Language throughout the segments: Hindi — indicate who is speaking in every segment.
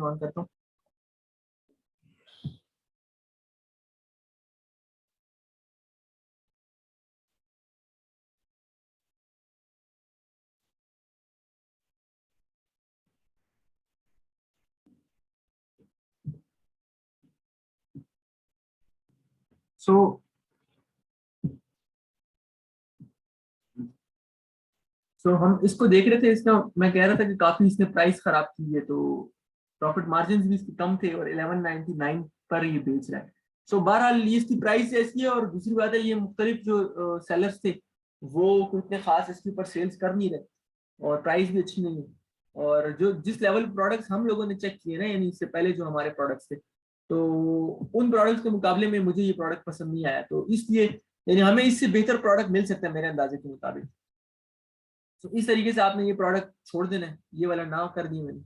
Speaker 1: मैं ऑन करता हूँ। सो हम इसको देख रहे थे, इसका मैं कह रहा था कि काफी इसने प्राइस खराब की है, तो प्रॉफिट मार्जिन भी इसके कम थे और 1199 पर ये बेच रहा है। बहरहाल ये इसकी प्राइस ऐसी है, और दूसरी बात है ये मुख्तलिफ जो सेलर्स थे वो इतने खास इसके ऊपर सेल्स कर नहीं रहे, और प्राइस भी अच्छी नहीं है। और जो जिस लेवल प्रोडक्ट्स हम लोगों ने चेक किए ना, यानी इससे पहले जो हमारे प्रोडक्ट्स थे, तो उन प्रोडक्ट्स के मुकाबले में मुझे ये प्रोडक्ट पसंद नहीं आया, तो इसलिए यानी हमें इससे बेहतर प्रोडक्ट मिल सकता है मेरे अंदाजे के मुताबिक। तो इस तरीके से आपने ये प्रोडक्ट छोड़ देना है, ये वाला ना कर दिया मैंने।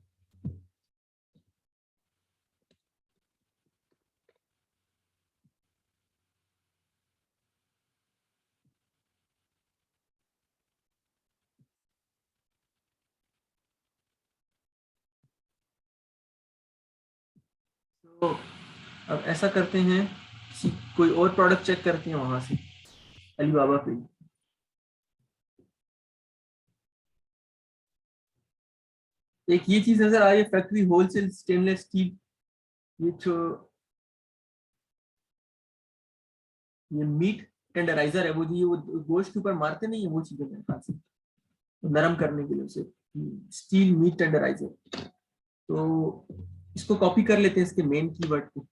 Speaker 1: तो अब ऐसा करते हैं, कोई और प्रोडक्ट चेक करते हैं वहां से, अलीबाबा पे। एक ये चीज नजर आ रही है, फैक्ट्री होलसेल स्टेनलेस स्टील, ये जो ये मीट टेंडराइजर है, वो जो ये वो गोश्त के ऊपर मारते नहीं है, वो चीज है मेरे ख्याल से, नरम करने के लिए उसे, स्टील मीट टेंडराइजर। तो इसको कॉपी कर लेते हैं इसके मेन कीवर्ड को,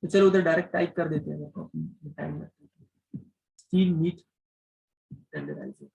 Speaker 1: तो चलो उधर डायरेक्ट टाइप कर देते हैं, कॉपी टाइम लगता है, स्टील मीट टेंडराइजर।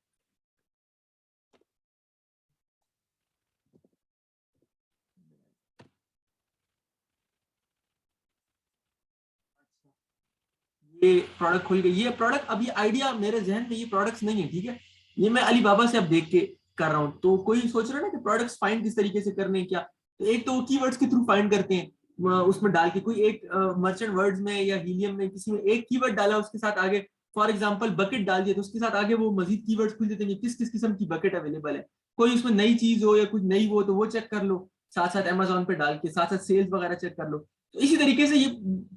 Speaker 1: ये प्रोडक्ट खुल गई, ये प्रोडक्ट, अभी आइडिया मेरे जहन में ये प्रोडक्ट्स नहीं है, ठीक है, ये मैं अलीबाबा से अब देख के कर रहा हूँ। तो कोई सोच रहा है ना कि प्रोडक्ट्स फाइंड किस तरीके से करने हैं क्या, तो एक तो कीवर्ड्स के थ्रू फाइंड करते हैं, उसमें डाल के कोई एक मर्चेंट वर्ड्स में या हीलियम में किसी में एक कीवर्ड डाला, उसके साथ आगे फॉर एग्जांपल बकेट डाल दिया, तो उसके साथ आगे वो मजीद कीवर्ड्स खुल देते हैं किस किस किस्म की बकेट अवेलेबल है, कोई उसमें नई चीज हो या कुछ नई वो, तो वो चेक कर लो, साथ साथ अमेजोन पे डाल के साथ साथ सेल्स वगैरह चेक कर लो। तो इसी तरीके से ये,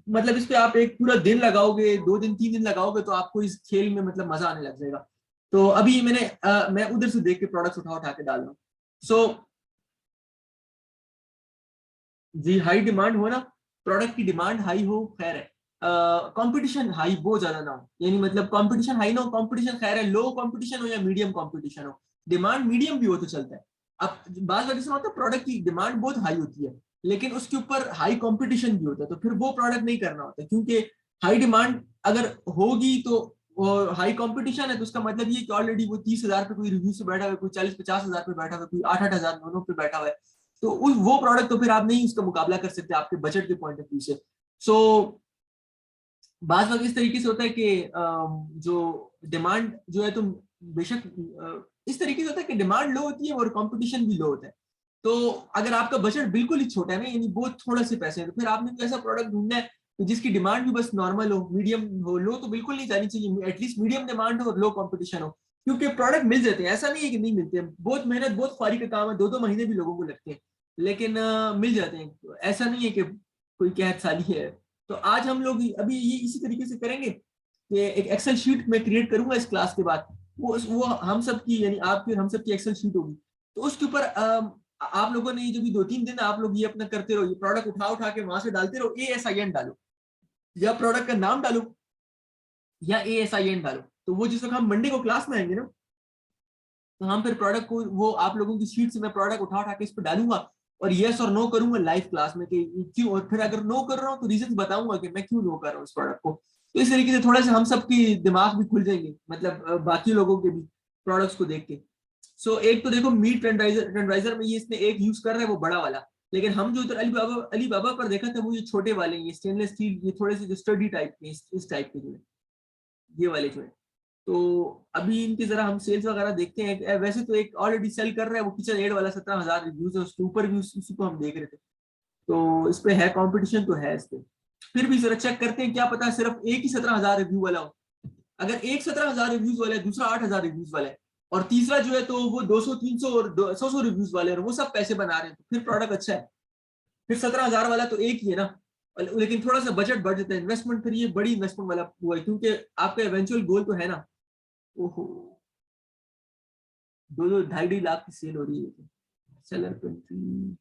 Speaker 1: मतलब इस पे आप एक पूरा दिन लगाओगे, 2 दिन 3 दिन लगाओगे, तो आपको इस खेल में मतलब मजा आने लग जाएगा। तो अभी मैं उधर से देख के प्रोडक्ट्स उठा उठा के डाल रहा हूँ। सो जी, हाई डिमांड हो ना, प्रोडक्ट की डिमांड हाई हो खैर है, कंपटीशन हाई बहुत ज्यादा ना हो, यानी मतलब कंपटीशन हाई ना हो, कंपटीशन खैर है, लो कंपटीशन हो या मीडियम कंपटीशन हो, डिमांड मीडियम भी हो तो चलता है। अब बात वजह से होता है प्रोडक्ट की डिमांड बहुत हाई होती है, लेकिन उसके ऊपर हाई कंपटीशन भी होता है, तो फिर वो प्रोडक्ट नहीं करना होता, क्योंकि हाई डिमांड अगर होगी तो हाई कंपटीशन है, तो उसका मतलब ये कि ऑलरेडी वो 30,000 पे कोई रिव्यू से बैठा हुआ है, कोई 40-50 हजार पे बैठा हुआ है, कोई 8-8 हजार दोनों पे बैठा हुआ है, तो उस वो प्रोडक्ट तो फिर आप नहीं उसका मुकाबला कर सकते आपके बजट के पॉइंट ऑफ व्यू से। सो बात वक्त इस तरीके से होता है कि जो डिमांड जो है, तो बेशक इस तरीके से होता है कि डिमांड लो होती है और कंपटीशन भी लो होता है। तो अगर आपका बजट बिल्कुल ही छोटा है ना, यानी बहुत थोड़े से पैसे हैं, तो फिर आपने कोई ऐसा प्रोडक्ट ढूंढना है जिसकी डिमांड भी बस नॉर्मल हो, मीडियम हो, लो तो बिल्कुल नहीं जानी चाहिए, एटलीस्ट मीडियम डिमांड हो और लो कंपटीशन हो, क्योंकि प्रोडक्ट मिल जाते हैं, ऐसा नहीं है कि नहीं मिलते हैं, बहुत मेहनत बहुत ख्वारी का काम है, 2-2 महीने भी लोगों को लगते हैं, लेकिन मिल जाते हैं, ऐसा नहीं है कि कोई कहत साली है। तो आज हम लोग अभी ये इसी तरीके से करेंगे कि एक एक्सेल शीट में क्रिएट करूंगा इस क्लास के बाद, वो हम सब की यानी आपकी और हम सब की एक्सेल शीट होगी, तो उसके ऊपर आप लोगों ने ये जो भी 2-3 दिन आप लोग ये अपना करते रहो, ये प्रोडक्ट उठा उठा के वहां से डालते रहो, ASIN डालो या प्रोडक्ट का नाम डालो या ASIN डालो, तो वो जिस वक्त हम मंडे को क्लास में आएंगे ना, तो हम फिर प्रोडक्ट को वो आप लोगों की शीट से मैं प्रोडक्ट उठा उठा के इस पर डालूंगा, और यस और नो करूंगा लाइव क्लास में कि क्यों, और फिर अगर नो कर रहा हूँ तो रीजन बताऊंगा कि मैं क्यों नो कर रहा हूँ इस प्रोडक्ट को। तो इस तरीके से थोड़ा सा हम सबकी दिमाग भी खुल जाएंगे, मतलब बाकी लोगों के भी प्रोडक्ट्स को देख के। एक तो देखो मीट टेंडराइजर में ये इसने एक यूज कर रहा है वो बड़ा वाला, लेकिन हम जो इधर अलीबाबा पर देखा था वो ये छोटे वाले, ये स्टेनलेस स्टील, ये थोड़े से जो स्टडी टाइप के, इस टाइप के जो है, ये वाले जो है। तो अभी इनकी जरा हम सेल्स वगैरह देखते हैं, वैसे तो एक ऑलरेडी सेल कर रहा है वो किचन एड वाला, 17,000 रिव्यूज है, उसके ऊपर भी उसी को हम देख रहे थे, तो इस पे है कंपटीशन तो है इस पे। फिर भी जरा चेक करते हैं, क्या पता सिर्फ एक ही 17,000 रिव्यू वाला हो, अगर एक 17,000 रिव्यूज वाला है, दूसरा 8,000 रिव्यूज वाला है, और तीसरा जो है तो वो 200-300 और 100 रिव्यूज वाले हैं, और वो सब पैसे बना रहे हैं, तो फिर प्रोडक्ट अच्छा है। फिर 17,000 वाला तो एक ही है ना, लेकिन थोड़ा सा बजट बढ़ जाता है इन्वेस्टमेंट, फिर ये बड़ी इन्वेस्टमेंट वाला हुआ है, क्योंकि आपका इवेंचुअल गोल तो है ना। ओहो, 2-2 ढाई लाख की सेल हो रही है। सेलर कंट्री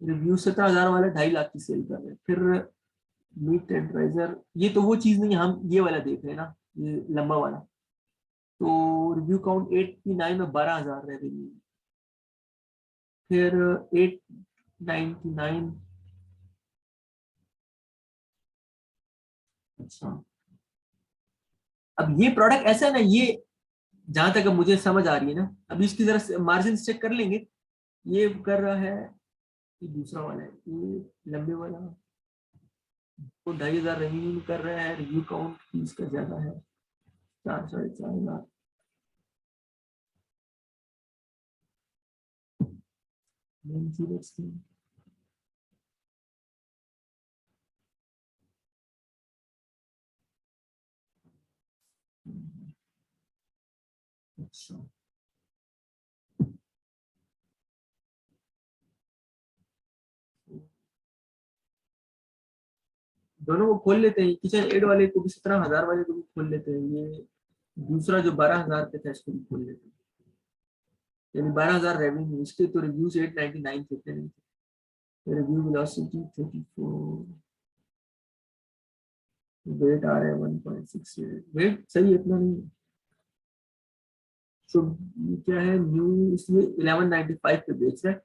Speaker 1: रिव्यू 17,000 वाला 2.5 लाख की सेल कर रहे हैं। फिर मीट टेंडराइजर, ये तो वो चीज नहीं, हम ये वाला देख रहे हैं ना, ये लंबा वाला। तो रिव्यू काउंट 899 में 12,000 रेवेन्यू। फिर 899, अच्छा अब ये प्रोडक्ट ऐसा है ना, ये जहां तक अब मुझे समझ आ रही है ना, अभी इसकी जरा मार्जिन चेक कर लेंगे। ये कर रहा है, ये दूसरा वाला है, ये लंबे वाला तो 2,500 रेवेन्यू कर रहा है, रिव्यू काउंट इसका ज्यादा है, 4-4.5 लाख। अच्छा, दोनों को खोल लेते हैं, किचन एड वाले को भी 17,000 वाले को भी खोल लेते हैं, ये दूसरा जो 12,000 पे था इसको भी खोल लेते हैं। यानी 12,000 रेवेन्यू, इसके तो रिव्यूज 899 थे, रिव्यू वेलोसिटी 34, वेट आ रहा है 1.68, वेट सही इतना नहीं है। तो ये क्या है, न्यू इसमें 1195 पे बेच रहा है,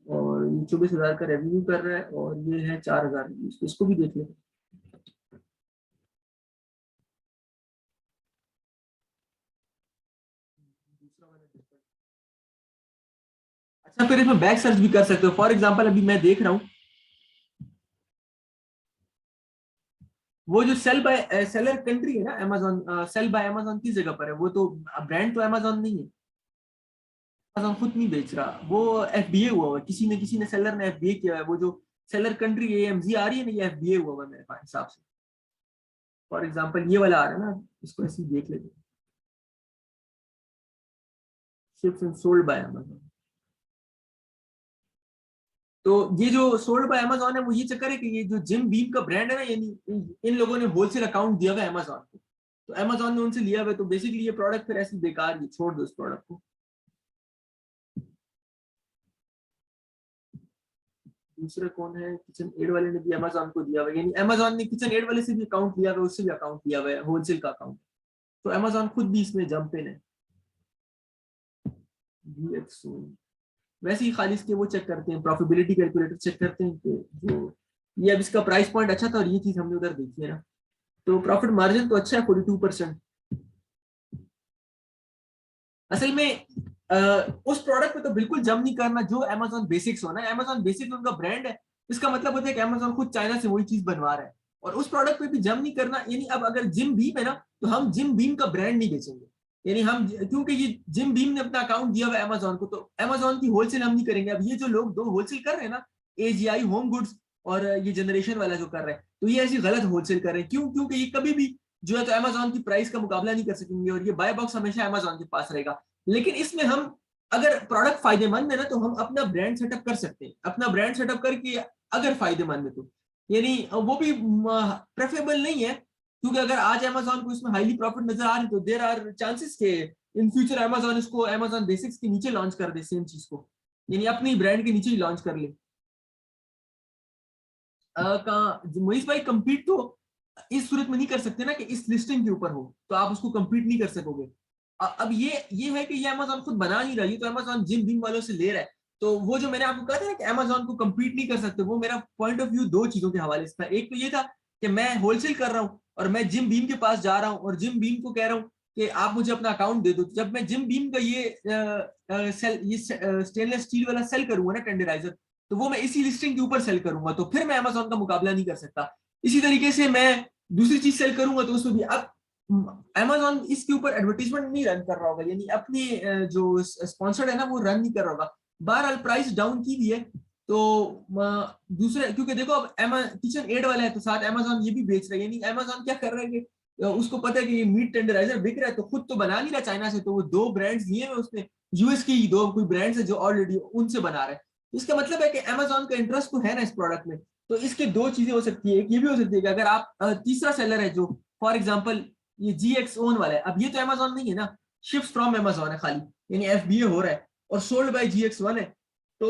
Speaker 1: और ये 24,000 का रेवेन्यू कर रहा है, और ये है 4,000, इसको भी देख लेते हैं। अच्छा, फिर इसमें बैक सर्च भी कर सकते हो। फॉर एग्जांपल अभी मैं देख रहा हूँ, वो जो सेल बाय सेलर कंट्री है ना अमेजोन, सेल बाय अमेजोन किस जगह पर है, वो तो ब्रांड तो अमेजोन नहीं है, अमेजोन खुद नहीं बेच रहा, वो एफबीए हुआ हुआ है, किसी ने सेलर ने एफबीए किया है, वो जो सेलर कंट्री एएमजी आ रही है ना, ये एफबीए हुआ हुआ है मेरे पास हिसाब से। फॉर एग्जांपल ये वाला आ रहा है ना, इसको ऐसे ही देख लेते हैं, ships and sold by Amazon. तो ये जो सोल्ड बाय अमेजोन है, वो ये चक्कर है कि ये जो जिम बीम का ब्रांड है ना, यानी इन लोगों ने होलसेल अकाउंट दिया हुआ है अमेजोन को, तो अमेजोन ने उनसे लिया हुआ है, तो बेसिकली ये प्रोडक्ट फिर ऐसे बेकार, ये छोड़ दो इस प्रोडक्ट को। दूसरे कौन है, किचन एड वाले ने भी अमेजोन को दिया हुआ है, यानी अमेजोन ने किचन एड वाले से भी अकाउंट लिया हुआ है, उससे भी अकाउंट लिया हुआ है, होलसेल का अकाउंट। तो अमेजोन खुद भी इसमें जंप इन है। वैसे ही खाली इसके वो चेक करते हैं, प्रॉफिटेबिलिटी कैलकुलेटर चेक करते हैं कि जो ये, अब इसका प्राइस पॉइंट अच्छा था, और ये चीज हमने उधर देखी है ना, तो प्रॉफिट मार्जिन तो अच्छा है 42%। असल में उस प्रोडक्ट पे तो बिल्कुल जम नहीं करना जो अमेजोन बेसिक्स हो ना, अमेजोन बेसिक्स उनका ब्रांड है, इसका मतलब होता है कि अमेजोन खुद चाइना से वही चीज बनवा रहा है, और उस प्रोडक्ट पे भी जम नहीं करना। यानी अब अगर जिम बीम है ना, तो हम जिम बीम का ब्रांड नहीं बेचेंगे, यानी हम, क्योंकि ये जिम बीम ने अपना अकाउंट दिया हुआ है अमेजोन को, तो अमेजोन की होलसेल हम नहीं करेंगे। अब ये जो लोग दो होलसेल कर रहे हैं ना, एजीआई होम गुड्स और ये जनरेशन वाला जो कर रहे हैं, तो ये ऐसी गलत होलसेल कर रहे हैं। क्यों? क्योंकि ये कभी भी जो है तो अमेजोन की प्राइस का मुकाबला नहीं कर सकेंगे, और ये बाय बॉक्स हमेशा अमेजोन के पास रहेगा। लेकिन इसमें हम, अगर प्रोडक्ट फायदेमंद है ना, तो हम अपना ब्रांड सेटअप कर सकते हैं, अपना ब्रांड सेटअप करके, अगर फायदेमंद है तो, यानी वो भी प्रेफरेबल नहीं है, क्योंकि अगर आज अमेजोन को इसमें हाईली प्रॉफिट नजर आ रही, तो देर आर चांसेस के इन फ्यूचर अमेजोन इसको अमेजोन बेसिक्स के नीचे लॉन्च कर दे, सेम चीज को, यानी अपनी ब्रांड के नीचे ही लॉन्च कर ले। मोहित भाई, कंपीट तो इस सूरत में नहीं कर सकते ना कि इस लिस्टिंग के ऊपर हो, तो आप उसको कंपीट नहीं कर सकोगे। अब ये है कि ये अमेजोन खुद बना नहीं रहा, ये तो अमेजोन जिम बीम वालों से ले रहा है। तो वो जो मैंने आपको कहा था ना कि अमेजोन को कंपीट नहीं कर सकते, वो मेरा पॉइंट ऑफ व्यू दो चीजों के हवाले से था। एक तो ये था कि मैं होलसेल कर रहा हूँ, और मैं जिम बीम के पास जा रहा हूँ, और जिम बीम को कह रहा हूँ कि आप मुझे अपना अकाउंट दे दो। जब मैं जिम बीम का ये स्टेनलेस स्टील वाला सेल करूंगा ना, टेंडराइजर, तो वो मैं इसी लिस्टिंग के ऊपर सेल करूंगा, तो फिर मैं अमेजोन का मुकाबला नहीं कर सकता। इसी तरीके से मैं दूसरी चीज सेल करूंगा, तो उसमें भी अब अमेजोन इसके ऊपर एडवर्टीजमेंट नहीं रन कर रहा होगा, यानी अपनी जो स्पॉन्सर्ड है ना, वो रन नहीं कर रहा होगा। बहरहाल प्राइस डाउन की भी है, तो दूसरे, क्योंकि देखो अब किचन एड वाला है, तो साथ अमेजोन ये भी बेच रहा है, यानी अमेजोन क्या कर रहा है कि उसको पता है कि ये मीट टेंडराइजर बिक रहा है, तो खुद तो बना नहीं रहा चाइना से, तो वो दो ब्रांड्स लिए हुए उसने, यूएस की दो कोई ब्रांड्स है जो ऑलरेडी उनसे बना रहा है, इसका मतलब है कि अमेजोन का इंटरेस्ट तो है ना इस प्रोडक्ट में। तो इसके दो चीजें हो सकती है, एक ये भी हो सकती है कि अगर आप तीसरा सेलर है जो फॉर एग्जांपल ये GX ओन वाला है, अब ये तो अमेजोन नहीं है ना, शिप्स फ्रॉम अमेजोन है खाली, यानी FBA हो रहा है और सोल्ड बाय GX1 है। तो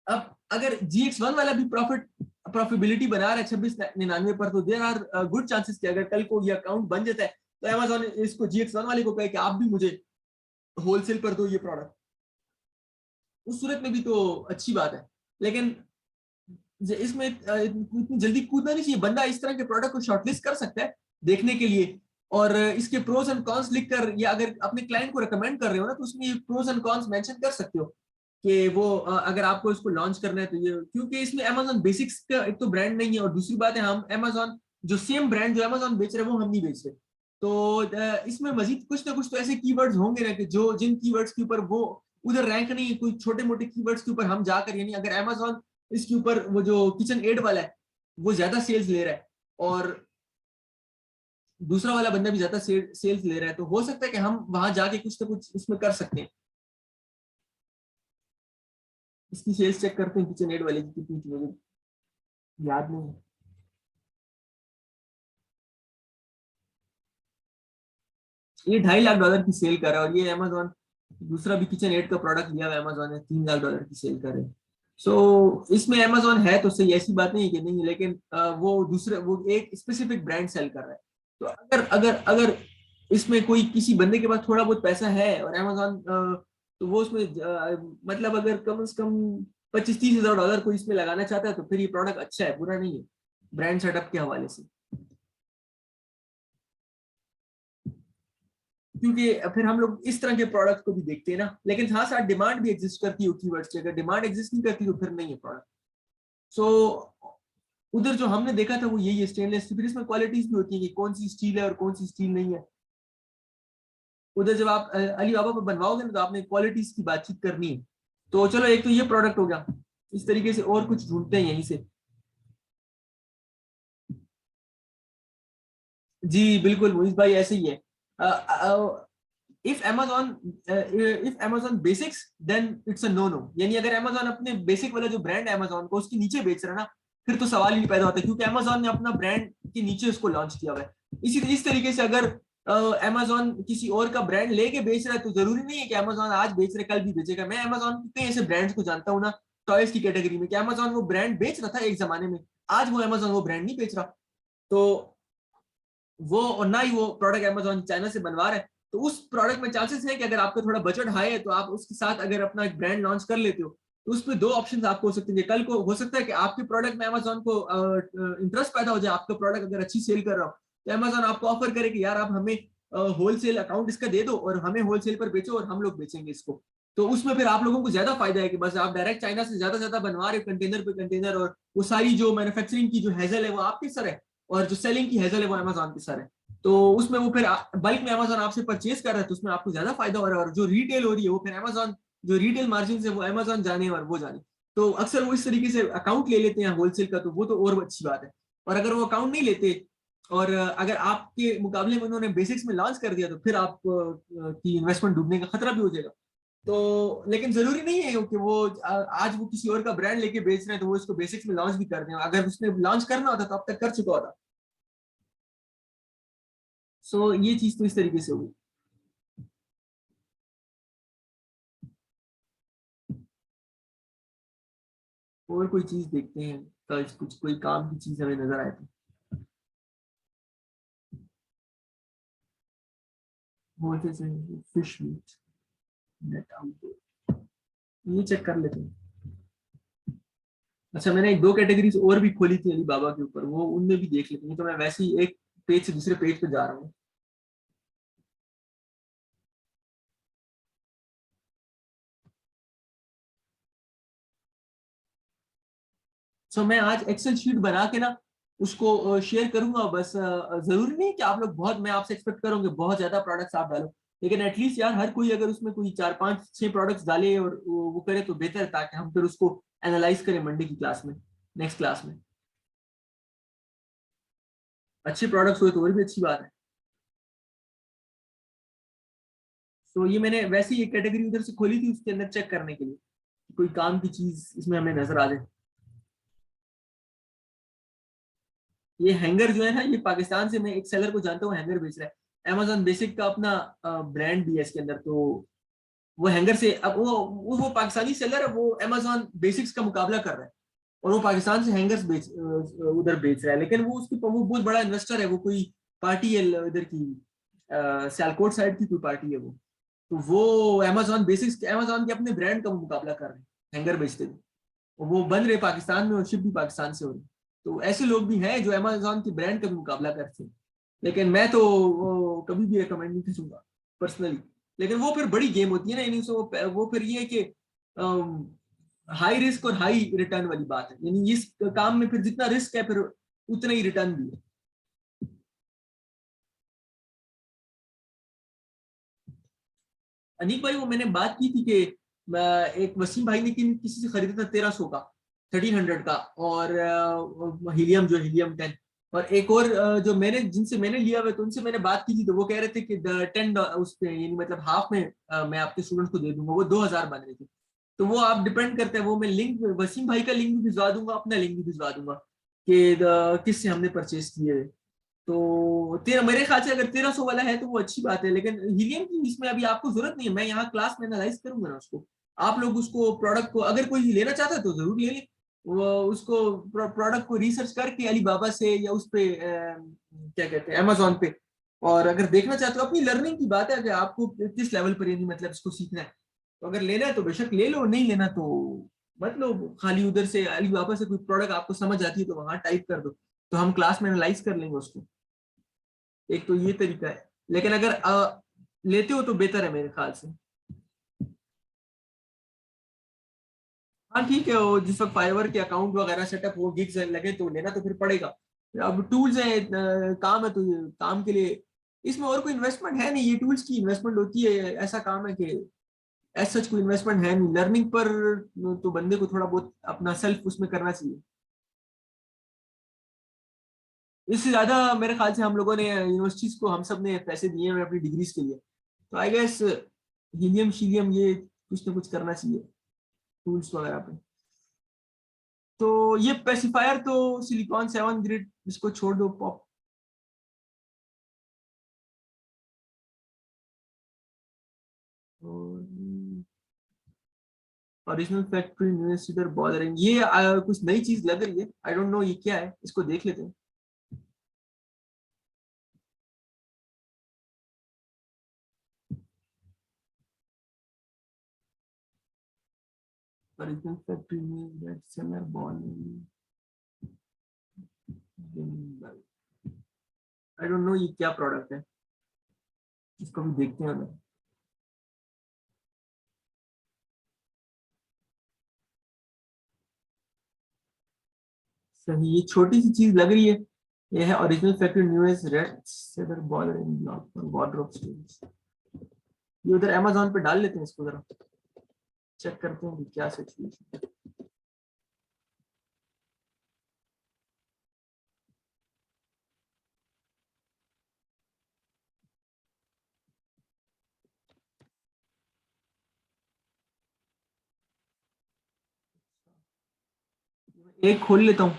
Speaker 1: अब अगर GX1 वाला भी प्रॉफिटेबिलिटी बना रहा है 26.99 पर, तो देर आर गुड चांसेस कि अगर कल को ये अकाउंट बन जाता है तो अमेजोन इसको GX1 वाले को कहे कि आप भी मुझे होलसेल पर दो ये प्रोडक्ट, उस सूरत में भी तो अच्छी बात है। लेकिन इसमें इतनी जल्दी कूदना नहीं चाहिए, बंदा इस तरह के प्रोडक्ट को शॉर्टलिस्ट कर सकता है देखने के लिए, और इसके प्रोज एंड कॉन्स लिखकर, या अगर अपने क्लाइंट को रिकमेंड कर रहे हो ना तो उसमें प्रोज एंड कॉन्स मेंशन कर सकते हो कि वो अगर आपको इसको लॉन्च करना है तो ये, क्योंकि इसमें अमेजोन बेसिक्स का एक तो ब्रांड नहीं है, और दूसरी बात है हम अमेजोन जो सेम ब्रांड जो अमेजोन बेच रहे हैं वो हम नहीं बेच रहे। तो इसमें मजीद कुछ ना कुछ तो ऐसे कीवर्ड्स होंगे ना कि जो जिन कीवर्ड्स के ऊपर वो उधर रैंक नहीं है, कोई छोटे मोटे कीवर्ड्स के ऊपर हम जाकर, यानी अगर अमेजोन इसके ऊपर वो जो किचन एड वाला है वो ज्यादा सेल्स ले रहा है और दूसरा वाला बंदा भी ज्यादा सेल्स ले रहा है, तो हो सकता है कि हम वहां जाके कुछ ना कुछ इसमें कर सकते हैं। इसकी सेल्स चेक करते हैं किचन एड वाले की कितनी थी, मुझे याद नहीं है। ये $2.5 लाख की सेल कर रहा है, और ये अमेजोन दूसरा भी किचन एड का प्रोडक्ट लिया हुआ अमेजोन है, $3 लाख की सेल कर रहे हैं। सो इसमें अमेजोन है तो सही, ऐसी बात नहीं है कि नहीं है, लेकिन वो दूसरे वो एक स्पेसिफिक ब्रांड सेल कर रहा है। तो अगर अगर अगर इसमें कोई किसी बंदे के पास थोड़ा बहुत पैसा है और अमेजोन, तो वो उसमें मतलब अगर कम से कम 25-30 हज़ार डॉलर को इसमें लगाना चाहता है तो फिर ये प्रोडक्ट अच्छा है, बुरा नहीं है ब्रांड सेटअप के हवाले से। क्योंकि फिर हम लोग इस तरह के प्रोडक्ट को भी देखते हैं ना, लेकिन हाँ साथ डिमांड भी एग्जिस्ट करती है कीवर्ड्स की, अगर डिमांड एग्जिस्ट नहीं करती तो फिर नहीं है प्रोडक्ट। सो उधर जो हमने देखा था वो यही है, स्टेनलेस स्टील, फिर इसमें क्वालिटीज भी होती है कि कौन सी स्टील है और कौन सी स्टील नहीं है। उधर जब आप अली बाबा पर बनवाओगे ना तो आपने क्वालिटीज की बातचीत करनी है। तो चलो एक तो ये प्रोडक्ट हो गया, इस तरीके से और कुछ ढूंढते हैं यहीं से। जी बिल्कुल मोहित भाई, ऐसे ही है। If amazon if amazon basics then it's a no no, यानी अगर amazon अपने बेसिक वाला जो ब्रांड है amazon को उसके नीचे बेच रहा है ना, फिर तो सवाल ही नहीं पैदा होता, क्योंकि amazon ने अपना ब्रांड के नीचे उसको लॉन्च किया हुआ है। इस तरीके से अगर amazon किसी और का ब्रांड लेके बेच रहा है तो जरूरी नहीं है कि amazon आज बेच रहा है कल भी बेचेगा। मैं amazon के कई ऐसे ब्रांड्स को जानता हूँ ना टॉयज की कैटेगरी में, कि amazon वो ब्रांड बेच रहा था एक जमाने में, आज वो amazon वो ब्रांड नहीं बेच रहा। तो वो, और ना ही वो प्रोडक्ट अमेजोन चाइना से बनवा रहा है, तो उस प्रोडक्ट में चांसेस है कि अगर आपका थोड़ा बजट हाई है तो आप उसके साथ अगर अपना एक ब्रांड लॉन्च कर लेते हो तो उसमें दो ऑप्शंस आपको हो सकते हैं। कल को हो सकता है कि आपके प्रोडक्ट में अमेजोन को इंटरेस्ट पैदा हो जाए, आपका प्रोडक्ट अगर अच्छी सेल कर रहा हो तो अमेजोन आपको ऑफर करे कि यार आप हमें होलसेल अकाउंट इसका दे दो और हमें होलसेल पर बेचो और हम लोग बेचेंगे इसको। तो उसमें फिर आप लोगों को ज्यादा फायदा है कि बस आप डायरेक्ट चाइना से ज्यादा बनवा रहे हो कंटेनर पे कंटेनर, और वो सारी जो मैन्युफैक्चरिंग की जो हेजल है वो आपके सर है, और जो सेलिंग की हेजल है वो अमेजोन के सर है। तो उसमें वो फिर बल्क में अमेजोन आपसे परचेज कर रहा है तो उसमें आपको ज्यादा फायदा हो रहा है, और जो रिटेल हो रही है वो फिर अमेजोन, जो रिटेल मार्जिन है वो अमेजोन जाने और वो जाने। तो अक्सर वो इस तरीके से अकाउंट ले लेते हैं होलसेल का, तो वो तो और अच्छी बात है। और अगर वो अकाउंट नहीं लेते और अगर आपके मुकाबले में उन्होंने बेसिक्स में लॉन्च कर दिया तो फिर आप की इन्वेस्टमेंट डूबने का खतरा भी हो जाएगा। तो लेकिन जरूरी नहीं है कि वो आज वो किसी और का ब्रांड लेके बेच रहे हैं तो वो इसको बेसिक्स में लॉन्च भी कर दें, अगर उसने लॉन्च करना होता तो अब तक कर चुका होता। सो ये चीज तो इस तरीके से हुई। और कोई चीज देखते हैं, कल कुछ कोई काम की चीज हमें नजर आए तो। बोलते से फिश मीट, नेट आउटडोर, ये चेक कर लेते हैं। अच्छा मैंने एक दो कैटेगरीज और भी खोली थी अली बाबा के ऊपर, वो उनमें भी देख लेते हैं। तो मैं वैसे ही एक पेज से दूसरे पेज पे जा रहा हूँ। सो मैं आज एक्सेल शीट बना के ना उसको शेयर करूंगा बस। जरूरी नहीं कि आप लोग बहुत, मैं आपसे एक्सपेक्ट करूंगे बहुत ज्यादा प्रोडक्ट्स आप डालो, लेकिन एटलीस्ट यार हर कोई अगर उसमें कोई 4 5 6 प्रोडक्ट्स डाले और वो करे तो बेहतर है, ताकि हम फिर उसको एनालाइज करें मंडे की क्लास में, नेक्स्ट क्लास में। अच्छे प्रोडक्ट्स हुए तो और भी अच्छी बात है। तो ये मैंने वैसे ही एक कैटेगरी उधर से खोली थी उसके अंदर चेक करने के लिए कोई काम की चीज इसमें हमें नजर आ जाए। ये हैंगर जो है ना, ये पाकिस्तान से, मैं एक सेलर को जानता हूँ हैंगर बेच रहा है। अमेजोन बेसिक का अपना ब्रांड भी है इसके अंदर। तो वो हैंगर से, अब वो पाकिस्तानी सेलर है, वो अमेजोन बेसिक्स का मुकाबला कर रहा है और वो पाकिस्तान से हैंगर्स उधर बेच रहा है। लेकिन वो बहुत बड़ा इन्वेस्टर है, वो कोई पार्टी है इधर की, सियालकोट साइड की कोई पार्टी है वो। तो वो अमेजोन के अपने ब्रांड का वो मुकाबला कर रहे हैं हैंगर बेचते हुए। और वो बन रहे पाकिस्तान में और शिप भी पाकिस्तान से हो रही। तो ऐसे लोग भी हैं जो अमेजोन की ब्रांड का भी मुकाबला करते हैं। लेकिन मैं तो वो कभी भी रिकमेंड नहीं करूंगा पर्सनली। लेकिन वो फिर बड़ी गेम होती है ना, यानी वो फिर ये है कि हाई रिस्क और हाई रिटर्न वाली बात है। यानी इस काम में फिर जितना रिस्क है फिर उतना ही रिटर्न भी है। अनीक भाई, वो मैंने बात की थी कि एक वसीम भाई ने किसी से खरीदा था 1300 का, 1300 का, और हीलियम, जो हीलियम 10। और एक और जो मैंने जिनसे मैंने लिया हुआ, तो उनसे मैंने बात की थी, तो वो कह रहे थे कि 10 उस पे, यानी मतलब हाफ में मैं आपके स्टूडेंट को दे दूंगा। वो 2000 बन रहे थे। तो वो आप डिपेंड करते हैं, वो मैं लिंक, वसीम भाई का लिंक भी भिजवा दूंगा, अपना लिंक भी भिजवा दूंगा कि किससे हमने परचेज किए। तो तेरा, मेरे ख्याल से अगर 1300 वाला है तो वो अच्छी बात है। लेकिन हीलियम की इसमें अभी आपको जरूरत नहीं है, मैं यहाँ क्लास में एनालाइज करूंगा ना उसको। आप लोग उसको प्रोडक्ट को, अगर कोई लेना चाहता है तो जरूर ले ले। वो उसको प्रोडक्ट को रिसर्च करके अलीबाबा से या उस पे क्या कहते हैं, अमेजोन पे। और अगर देखना चाहते हो, अपनी लर्निंग की बात है कि आपको किस लेवल पर, यानी मतलब इसको सीखना है। तो अगर लेना है तो बेशक ले लो, नहीं लेना तो मत लो। खाली उधर से अलीबाबा से कोई प्रोडक्ट आपको समझ आती है तो वहां टाइप कर दो, तो हम क्लास में एनालाइज कर लेंगे उसको। एक तो ये तरीका है। लेकिन अगर लेते हो तो बेहतर है मेरे ख्याल से। हाँ ठीक है, वो जिस वक्त फाइवर के अकाउंट वगैरह सेटअप हो, गिग्स लगे तो लेना तो फिर पड़ेगा। अब टूल्स है, काम है, तो ये काम के लिए इसमें और कोई इन्वेस्टमेंट है नहीं। ये टूल्स की इन्वेस्टमेंट होती है, ऐसा काम है कि ऐसा सच कोई इन्वेस्टमेंट है नहीं लर्निंग पर। तो बंदे को थोड़ा बहुत अपना सेल्फ उसमें करना चाहिए। इससे ज्यादा मेरे ख्याल से हम लोगों ने यूनिवर्सिटीज को, हम सब ने पैसे दिए हुए अपनी डिग्रीज के लिए। तो आई गेस हीलियम शीलियम ये कुछ ना कुछ करना चाहिए टूल्स वगैरह पे। तो ये पेसिफायर तो सिलिकॉन 7 ग्रिड, इसको छोड़ दो, पॉप। ओरिजिनल फैक्ट्री न्यूज इधर बॉदरिंग, ये कुछ नई चीज लग रही है, आई डोंट नो ये क्या है, इसको देख लेते हैं। Original factory news that seller born, I don't know ये क्या प्रोडक्ट है, इसको भी देखते हैं। सही, ये छोटी सी चीज लग रही है। ये है original factory news red seller border block for wardrobe storage. ये उधर अमेजोन पे डाल लेते हैं इसको जरा, चेक करते हैं कि क्या सिचुएशन है। एक खोल लेता हूँ।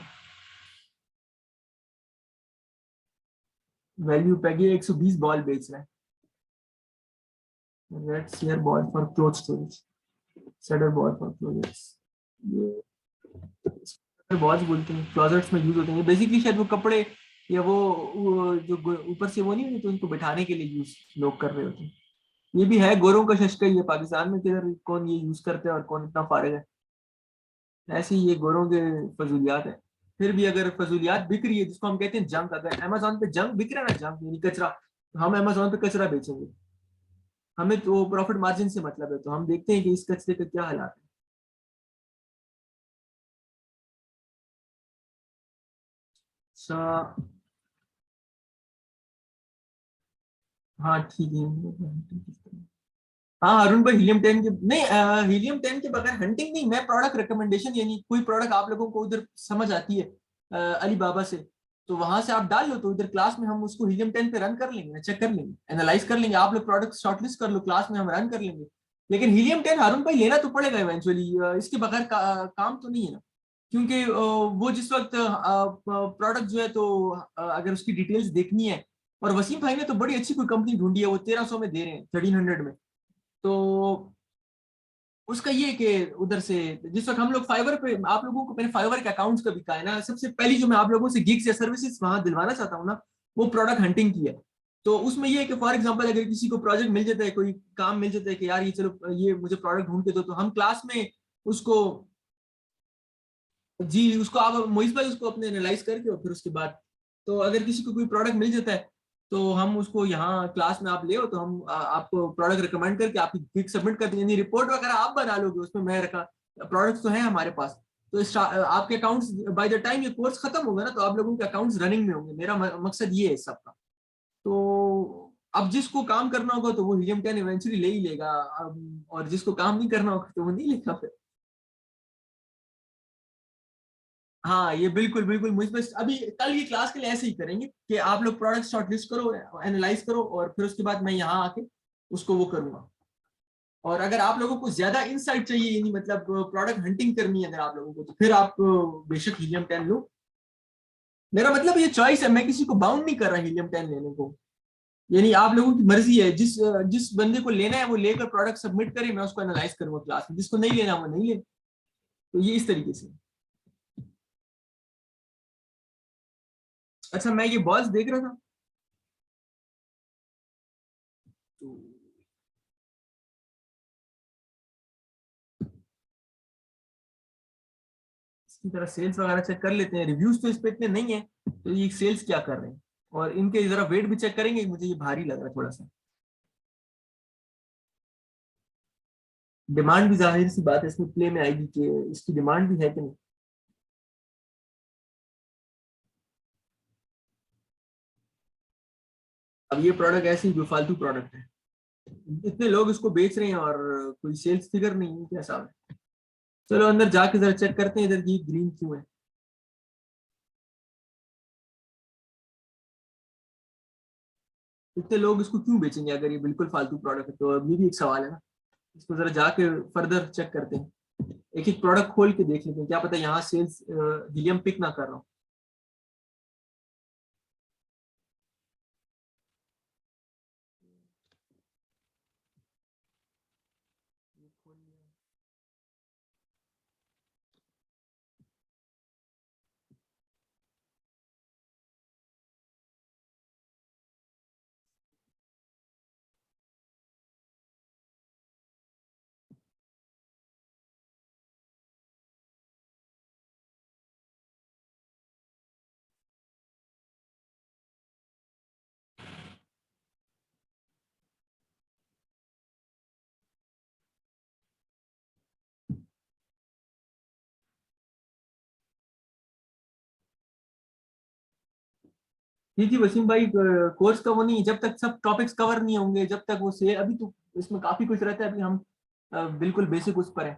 Speaker 1: वैल्यू पैक, ये 120 बॉल बेच रहा है। Red share ball for cloth storage, shader ball for closets. ये बॉल्स बोलते हैं, क्लोजेट्स में यूज होते हैं बेसिकली, शायद वो कपड़े या वो जो ऊपर से वो नहीं होते, तो उनको बिठाने के लिए यूज लोग कर रहे होते हैं। ये भी है गोरों का शशका ही है पाकिस्तान में, किधर कौन ये यूज करते हैं और कौन इतना फारिग है। ऐसे ही ये गोरों के फजूलियात है। फिर भी अगर फजूलियात बिक रही है, जिसको हम कहते हैं जंक, अगर अमेजोन पे जंक बिक रहा है ना, जंक यानी कचरा, तो हम अमेजोन पे कचरा बेचेंगे। हमें तो प्रॉफिट मार्जिन से मतलब है, तो हम देखते हैं कि इस कचरे का क्या हालात है। अच्छा, हाँ ठीक है। हाँ अरुण भाई, हीलियम 10 के नहीं, हीलियम 10 के बगैर हंटिंग नहीं, मैं प्रोडक्ट रिकमेंडेशन, यानी कोई प्रोडक्ट आप लोगों को उधर समझ आती है अलीबाबा से, तो वहां से आप डाल लो, तो इधर क्लास में हम उसको हीलियम 10 पे रन कर लेंगे, चेक कर लेंगे, एनालाइज कर लेंगे। आप लोग प्रोडक्ट शॉर्टलिस्ट कर लो, क्लास में हम रन कर लेंगे। लेकिन हीलियम 10 हारून भाई लेना तो पड़ेगा इवेंचुअली, इसके बगैर काम तो नहीं है ना, क्योंकि वो जिस वक्त प्रोडक्ट जो है तो अगर उसकी डिटेल्स देखनी है, और वसीम भाई ने तो बड़ी अच्छी कोई कंपनी ढूंढी है, वो 1300 में दे रहे हैं, 1300 में। तो उसका ये है कि उधर से जिस वक्त हम लोग फाइवर पे, आप लोगों को मैंने फाइवर के अकाउंट्स का भी कहा है ना, सबसे पहली जो मैं आप लोगों से गिग्स या सर्विसेज वहां दिलवाना चाहता हूँ ना, वो प्रोडक्ट हंटिंग की है। तो उसमें ये है कि फॉर एग्जांपल अगर किसी को प्रोजेक्ट मिल जाता है, कोई काम मिल जाता है कि यार ये चलो ये मुझे प्रोडक्ट ढूंढ के दो, तो हम क्लास में उसको, जी उसको आप मोहित भाई उसको अपने एनालाइज करके और फिर उसके बाद, तो अगर किसी को कोई प्रोडक्ट मिल जाता है तो हम उसको यहाँ क्लास में आप ले हो, तो हम आपको प्रोडक्ट रिकमेंड करके आपकी क्विक सबमिट कर देंगे, रिपोर्ट वगैरह आप बना लोगे, उसमें मैं रखा प्रोडक्ट्स तो है हमारे पास। तो आपके अकाउंट्स बाय द टाइम ये कोर्स खत्म होगा ना, तो आप लोगों के अकाउंट्स रनिंग में होंगे, मेरा मकसद ये है इस सबका। तो अब जिसको काम करना होगा तो वो हीलियम 10 इवेंचुअली ले ही लेगा, और जिसको काम नहीं करना होगा तो वो नहीं लेगा फिर। हाँ ये बिल्कुल बिल्कुल, मुझ बस अभी कल ये क्लास के लिए ऐसे ही करेंगे कि आप लोग प्रोडक्ट शॉर्टलिस्ट करो, एनालाइज करो, और फिर उसके बाद मैं यहाँ आके उसको वो करूंगा। और अगर आप लोगों को ज्यादा इंसाइट चाहिए, यानी मतलब प्रोडक्ट हंटिंग करनी है अगर आप लोगों को, तो फिर आप बेशक हीलियम 10 लो। मेरा मतलब ये चॉइस है, मैं किसी को बाउंड नहीं कर रहा हीलियम 10 लेने को, यानी आप लोगों की मर्जी है, जिस जिस बंदे को लेना है वो लेकर प्रोडक्ट सबमिट करे, मैं उसको एनालाइज करूंगा क्लास में, जिसको नहीं लेना वो नहीं ले। तो ये इस तरीके से। अच्छा मैं ये बॉल्स देख रहा था, तो इसकी तरह सेल्स वगैरह चेक कर लेते हैं, रिव्यूज तो इस पे इतने नहीं है, तो ये सेल्स क्या कर रहे हैं, और इनके जरा वेट भी चेक करेंगे, मुझे ये भारी लग रहा है थोड़ा सा। डिमांड भी जाहिर सी बात है इसमें प्ले में आएगी कि इसकी डिमांड भी है कि नहीं। अब ये प्रोडक्ट ऐसे ही बेफालतू प्रोडक्ट है, इतने लोग इसको बेच रहे हैं और कोई सेल्स फिगर नहीं है, क्या साहब है। चलो अंदर जाके जरा चेक करते हैं इधर की ग्रीन क्यों है, इतने लोग इसको क्यों बेचेंगे अगर ये बिल्कुल फालतू प्रोडक्ट है, तो अब ये भी एक सवाल है ना। इसको जरा जाके फर्दर चेक करते हैं, एक एक प्रोडक्ट खोल के देख लेते हैं, क्या पता यहाँ सेल्स हीलियम पिक ना कर रहा हूँ। जी वसीम भाई, कोर्स का वो नहीं, जब तक सब टॉपिक्स कवर नहीं होंगे, जब तक वो से अभी तो इसमें काफी कुछ रहता है, अभी हम बिल्कुल बेसिक उस पर है।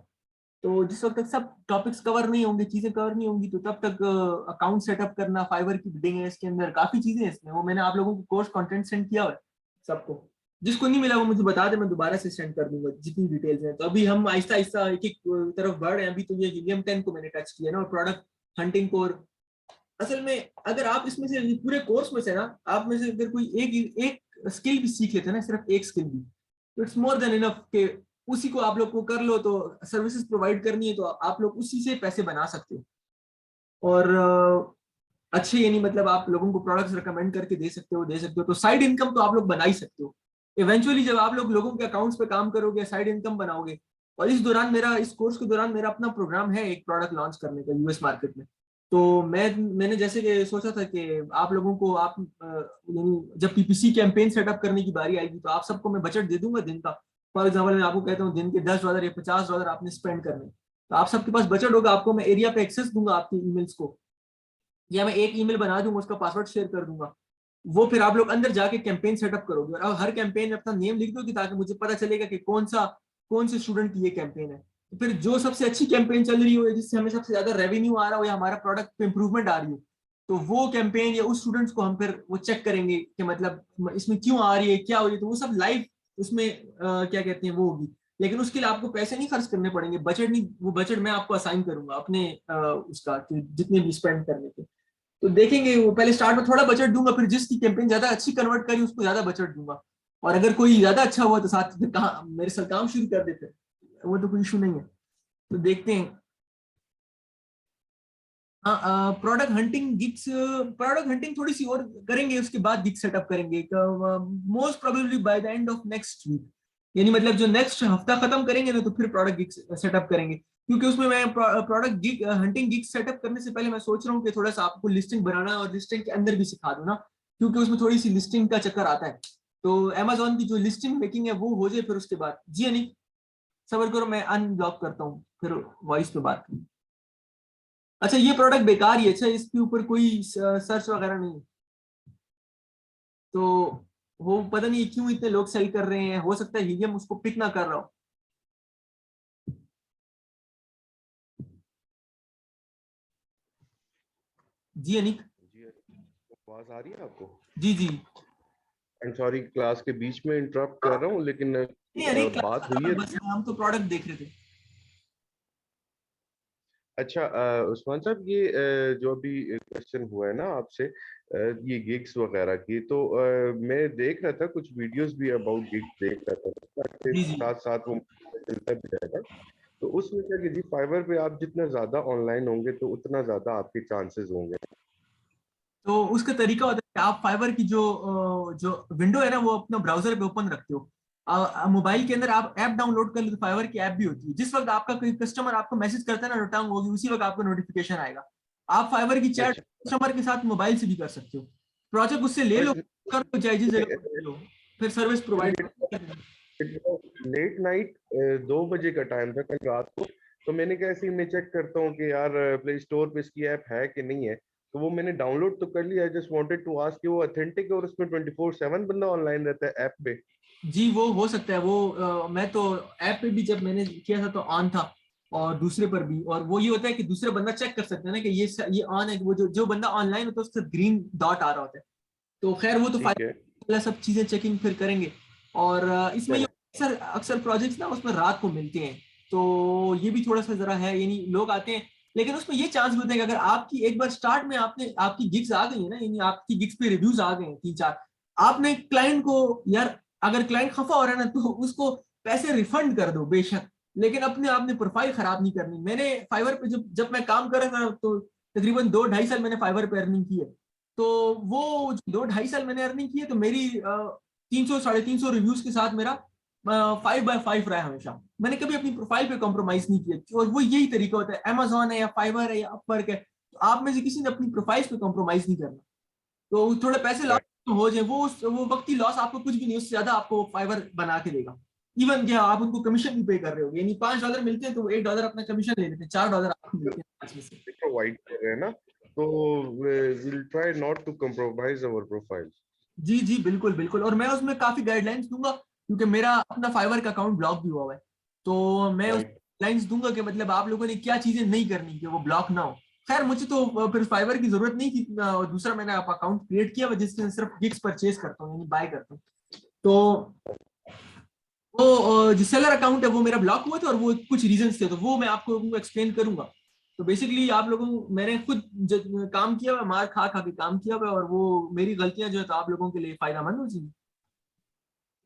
Speaker 1: तो जिस वक्त तक सब टॉपिक्स कवर नहीं होंगे, चीजें कवर नहीं होंगी, तो तब तक अकाउंट सेटअप करना, फाइवर की बिडिंग है इसके अंदर, काफी चीजें हैं इसमें, वो मैंने आप लोगों को कोर्स कंटेंट सेंड किया हुआ है सबको। जिसको नहीं मिला वो मुझे बता दे, मैं दोबारा से सेंड कर दूंगा जितनी डिटेल्स हैं। तो अभी हम आहिस्ता आहिस्ता एक एक तरफ बढ़ रहे हैं, अभी तो ये हीलियम 10 को मैंने टच किया ना, और प्रोडक्ट हंटिंग को। असल में अगर आप इसमें से पूरे कोर्स में से ना, आप में से अगर कोई एक एक स्किल भी सीख लेते हैं ना, सिर्फ एक स्किल भी, तो इट्स मोर देन इनफ के उसी को आप लोग को कर लो, तो सर्विसेज प्रोवाइड करनी है तो आप लोग उसी से पैसे बना सकते हो। और अच्छे यानी मतलब आप लोगों को प्रोडक्ट्स रिकमेंड करके दे सकते हो, तो साइड इनकम तो आप लोग बना ही सकते हो। इवेंचुअली जब आप लोग लोगों के अकाउंट्स पे काम करोगे, साइड इनकम बनाओगे। और इस कोर्स के दौरान मेरा अपना प्रोग्राम है एक प्रोडक्ट लॉन्च करने का यूएस मार्केट में। तो मैंने जैसे कि सोचा था कि आप लोगों को आप यानी जब पीपीसी कैंपेन सेटअप करने की बारी आएगी, तो आप सबको मैं बजट दे दूंगा दिन का। फॉर एग्जाम्पल मैं आपको कहता हूँ दिन के $10 या $50 आपने स्पेंड करने, तो आप सबके पास बजट होगा, आपको मैं एरिया पे एक्सेस दूंगा आपकी ईमेल्स को, या मैं एक ईमेल बना दूंगा, उसका पासवर्ड शेयर कर दूंगा। वो फिर आप लोग अंदर जाके कैंपेन सेटअप करोगे, और हर कैंपेन में अपना नेम लिख दोगे, ताकि मुझे पता चलेगा कि कौन से स्टूडेंट की ये कैंपेन है। तो फिर जो सबसे अच्छी कैंपेन चल रही हो, जिससे हमें सबसे ज्यादा रेवेन्यू आ रहा हो, या हमारा प्रोडक्ट पे इंप्रूवमेंट आ रही हो, तो वो कैंपेन या उस स्टूडेंट्स को हम फिर वो चेक करेंगे कि मतलब इसमें क्यों आ रही है, क्या हो रही है, तो वो सब लाइव उसमें क्या कहते हैं वो होगी, लेकिन उसके लिए आपको पैसे नहीं खर्च करने पड़ेंगे, बजट नहीं, वो बजट मैं आपको असाइन करूंगा अपने उसका कि जितने भी स्पेंड करने के। तो देखेंगे, वो पहले स्टार्ट में थोड़ा बजट दूंगा, फिर जिसकी कैंपेन ज्यादा अच्छी कन्वर्ट करी उसको ज्यादा बजट दूंगा, और अगर कोई ज्यादा अच्छा हुआ तो साथ फिर कहा मेरे साथ काम शुरू कर देते, वो तो कोई इशू नहीं है। तो देखते हैं। हाँ, product hunting gigs, product hunting थोड़ी सी और करेंगे, उसके बाद गिग सेटअप करेंगे most probably by the end of next week, यानी मतलब जो नेक्स्ट हफ्ता खत्म करेंगे ना तो फिर प्रोडक्ट गिग सेटअप करेंगे, क्योंकि उसमें मैं product gig hunting gig setup करने से पहले मैं सोच रहा हूँ कि थोड़ा सा आपको लिस्टिंग बनाना और लिस्टिंग के अंदर भी सिखा दूं ना, क्योंकि उसमें थोड़ी सी लिस्टिंग का चक्कर आता है। तो Amazon की जो लिस्टिंग मेकिंग है वो हो जाए, फिर उसके बाद जी अनिक सबर करो, मैं अनब्लॉक करता हूँ फिर वॉइस पे बात करें। अच्छा, ये प्रोडक्ट बेकार ही है, अच्छा इसके ऊपर कोई सर्च वगैरह नहीं है, तो वो पता नहीं क्यों इतने लोग सेल कर रहे हैं, हो सकता है हीलियम उसको पिक ना कर रहा हो। जी अनिक।
Speaker 2: जी, आवाज आ रही है आपको?
Speaker 1: जी जी।
Speaker 2: आई एम सॉरी, क्लास के बीच में इंटरप्ट कर रहा हूँ, लेकिन
Speaker 1: नहीं अनिक, क्लास
Speaker 2: बात हुई
Speaker 1: खत्म,
Speaker 2: है।
Speaker 1: बस हम तो प्रोडक्ट देख रहे थे।
Speaker 2: अच्छा, उस्मान साहब, ये जो अभी क्वेश्चन हुआ है ना आपसे, ये गिग्स वगैरह की, तो मैं देख रहा था कुछ वीडियोस भी अबाउट गिग्स देख रहा था, के
Speaker 1: जी जी।
Speaker 2: साथ साथ वो चलता भी जाएगा। तो उसमें क्या कि जी, फाइवर पे आप जितना ज्यादा ऑनलाइन होंगे तो उतना ज्यादा आपके चांसेस होंगे।
Speaker 1: तो उसका तरीका होता है कि आप फाइवर की जो विंडो है ना वो अपना ब्राउजर पे ओपन रखते हो, मोबाइल के अंदर आप ऐप डाउनलोड कर लो, तो फाइवर की ऐप भी होती है, जिस वक्त आपका कोई कस्टमर आपको मैसेज करता है ना रिटर्न होगी, उसी वक्त आपको नोटिफिकेशन आएगा। आप फाइवर की चैट
Speaker 2: अच्छा।
Speaker 1: कस्टमर के साथ मोबाइल से भी कर सकते हो, प्रोजेक्ट उससे ले लो, कर लो, चाहे जिस जगह पर ले लो, फिर सर्विस प्रोवाइड।
Speaker 2: लेट नाइट 2 बजे का टाइम था कल रात को। तो मैंने कहा, ऐसे ही मैं चेक करता हूँ कि यार प्ले स्टोर पे इसकी ऐप है कि नहीं है। तो वो मैंने डाउनलोड तो कर लिया। जस्ट वांटेड टू आस्क कि वो ऑथेंटिक है और उसमें 24/7 बंदा ऑनलाइन रहता है ऐप पे?
Speaker 1: जी वो हो सकता है, वो मैं तो ऐप पे भी जब मैंने किया था तो ऑन था, और दूसरे पर भी, और वो ये होता है कि दूसरा बंदा चेक कर सकता है ना कि ये ऑन है, वो जो बंदा ऑनलाइन होता है उससे ग्रीन डॉट आ रहा होता है। तो खैर वो तो
Speaker 2: ठीक है।
Speaker 1: फाइल सब चीजें चेकिंग फिर करेंगे। और इसमें ये
Speaker 2: चलो।
Speaker 1: अक्सर अक्सर प्रोजेक्ट्स ना उसमें रात को मिलते हैं, तो ये भी थोड़ा सा जरा है, यानी लोग आते हैं, लेकिन उसमें ये चांस भी होता है कि अगर आपकी एक बार स्टार्ट में आपने आपकी गिग्स आ गई है ना, यानी आपकी गिग्स पे रिव्यूज आ गए हैं 3-4, आपने क्लाइंट को, यार अगर क्लाइंट खफा हो रहा है ना तो उसको पैसे रिफंड कर दो बेशक, लेकिन अपने आपने प्रोफाइल खराब नहीं करनी। मैंने फाइवर पे जब जब मैं काम कर रहा था तो तकरीबन 2-2.5 साल मैंने फाइवर पे अर्निंग की है। तो वो 2-2.5 साल मैंने अर्निंग की है, तो मेरी 300-350 रिव्यूज के साथ मेरा 5/5 रहा है हमेशा, मैंने कभी अपनी प्रोफाइल पे कॉम्प्रोमाइज नहीं किया, और वो यही तरीका होता है, अमेजोन है या फाइवर है या अपवर्क है, तो आप में से किसी ने अपनी प्रोफाइल पे कॉम्प्रोमाइज नहीं करना। तो थोड़े पैसे लॉस हो जाए, वो वक्ती लॉस आपको कुछ भी नहीं, उससे ज्यादा आपको फाइवर बना के देगा। इवन क्या आप उनको कमीशन भी पे कर रहे हो, यानी $5 मिलते हैं तो $1 अपना कमीशन ले लेते हैं, $4 आपको मिलते हैं 5 में से।
Speaker 2: प्रोवाइड कर रहे हैं ना, तो will try not to compromise our profile.
Speaker 1: जी जी बिल्कुल बिल्कुल, और मैं उसमें काफी गाइडलाइंस दूंगा, क्योंकि मेरा अपना फाइवर का अकाउंट ब्लॉक भी हुआ है, तो मैं उस
Speaker 2: राइट।
Speaker 1: गाइडलाइंस दूंगा कि मतलब आप लोगों ने क्या चीजें नहीं करनी कि वो ब्लॉक ना हो। खैर मुझे तो फिर फाइवर की जरूरत नहीं थी, दूसरा मैंने आप अकाउंट क्रिएट किया हुआ जिससे सिर्फ गिग्स परचेज करता हूँ, यानी बाय करता हूँ। तो वो जो सेलर अकाउंट है वो मेरा ब्लॉक हुआ था, और वो कुछ रीजंस थे, तो वो मैं आपको एक्सप्लेन करूंगा। तो बेसिकली आप लोगों, मैंने खुद काम किया हुआ, मार खा खा के काम किया हुआ, और वो मेरी गलतियां जो है तो आप लोगों के लिए फायदा मंद हो जाएगी।